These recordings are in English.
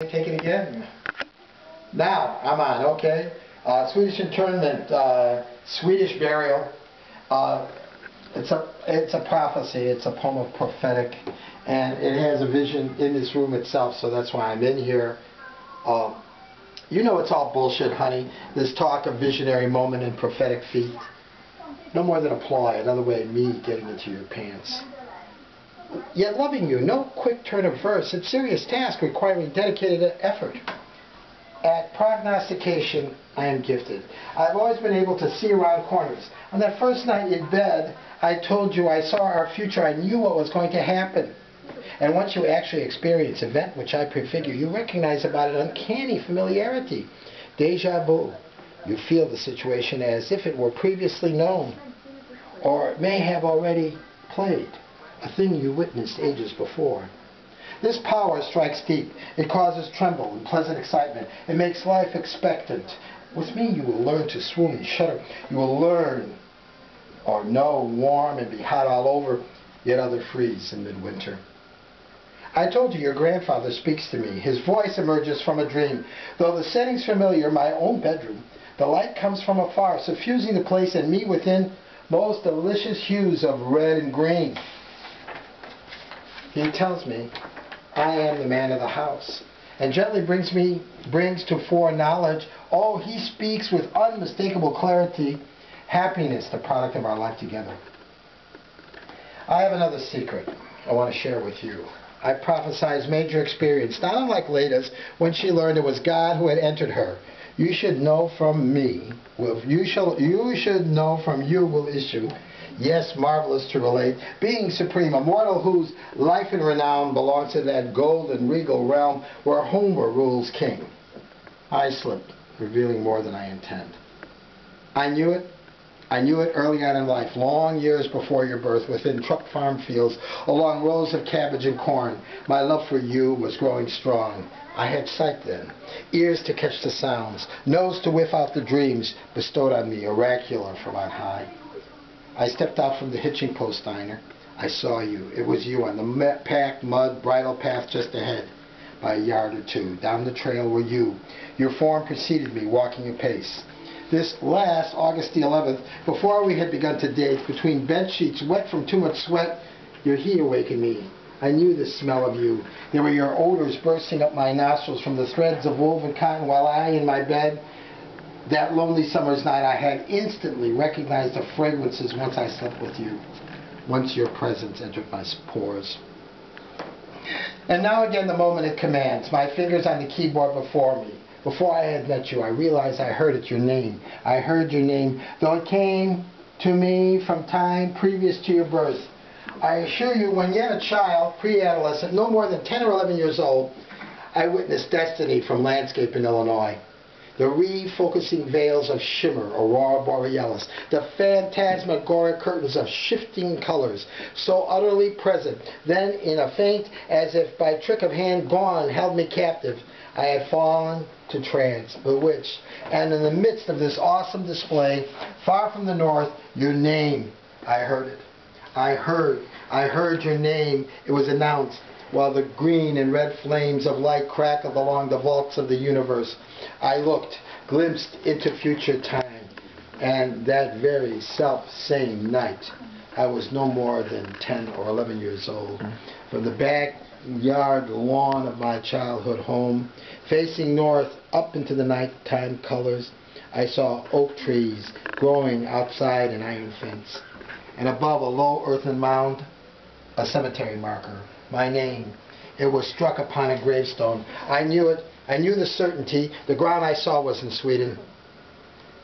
Take it again. Now, I'm on, okay. Swedish Interment, Swedish burial. It's a prophecy, it's a poem of prophetic, and it has a vision in this room itself, so that's why I'm in here. You know it's all bullshit, honey. This talk of visionary moment and prophetic feat. No more than a ploy, another way of me getting into your pants. Yet loving you, no quick turn of verse, it's a serious task requiring dedicated effort. At prognostication, I am gifted. I've always been able to see around corners. On that first night in bed, I told you I saw our future, I knew what was going to happen. And once you actually experience an event which I prefigure, you recognize about an uncanny familiarity. Deja vu. You feel the situation as if it were previously known, or may have already played. A thing you witnessed ages before. This power strikes deep. It causes tremble and pleasant excitement. It makes life expectant. With me you will learn to swoon and shudder. You will learn or know warm and be hot all over, yet other freeze in midwinter. I told you your grandfather speaks to me. His voice emerges from a dream. Though the setting's familiar, my own bedroom, the light comes from afar, suffusing the place and me within most delicious hues of red and green. He tells me I am the man of the house, and gently brings to foreknowledge. Oh, he speaks with unmistakable clarity. Happiness, the product of our life together. I have another secret I want to share with you. I prophesied major experience, not unlike Lada's when she learned it was God who had entered her. You should know from me. You should know from you will issue. Yes, marvelous to relate, being supreme, a mortal whose life and renown belongs to that golden regal realm where Homer rules king. I slipped, revealing more than I intend. I knew it early on in life, long years before your birth, within truck farm fields, along rows of cabbage and corn. My love for you was growing strong. I had sight then, ears to catch the sounds, nose to whiff out the dreams bestowed on me, oracular from on high. I stepped out from the hitching post diner. I saw you. It was you on the packed mud bridle path just ahead. By a yard or two. Down the trail were you. Your form preceded me, walking apace. This last August the 11th, before we had begun to date, between bed sheets wet from too much sweat, your heat awakened me. I knew the smell of you. There were your odors bursting up my nostrils from the threads of woven cotton while I, in my bed, that lonely summer's night, I had instantly recognized the fragrances once I slept with you, once your presence entered my pores. And now again the moment it commands, my fingers on the keyboard before me. Before I had met you, I realized I heard it, your name. I heard your name, though it came to me from time previous to your birth. I assure you, when yet a child, pre-adolescent, no more than 10 or 11 years old, I witnessed destiny from landscape in Illinois. The refocusing veils of shimmer, aurora borealis, the phantasmagoric curtains of shifting colors, so utterly present, then in a faint, as if by trick of hand gone, held me captive. I had fallen to trance, bewitched, and in the midst of this awesome display, far from the north, your name, I heard it. I heard your name, it was announced, while the green and red flames of light crackled along the vaults of the universe. I looked, glimpsed into future time, and that very self-same night, I was no more than 10 or 11 years old. From the backyard lawn of my childhood home, facing north up into the nighttime colors, I saw oak trees growing outside an iron fence, and above a low earthen mound, a cemetery marker. My name. It was struck upon a gravestone. I knew it. I knew the certainty. The ground I saw was in Sweden.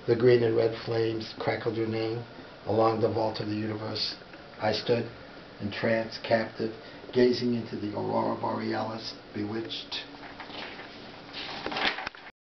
The green and red flames crackled your name along the vault of the universe. I stood, entranced, captive, gazing into the aurora borealis, bewitched.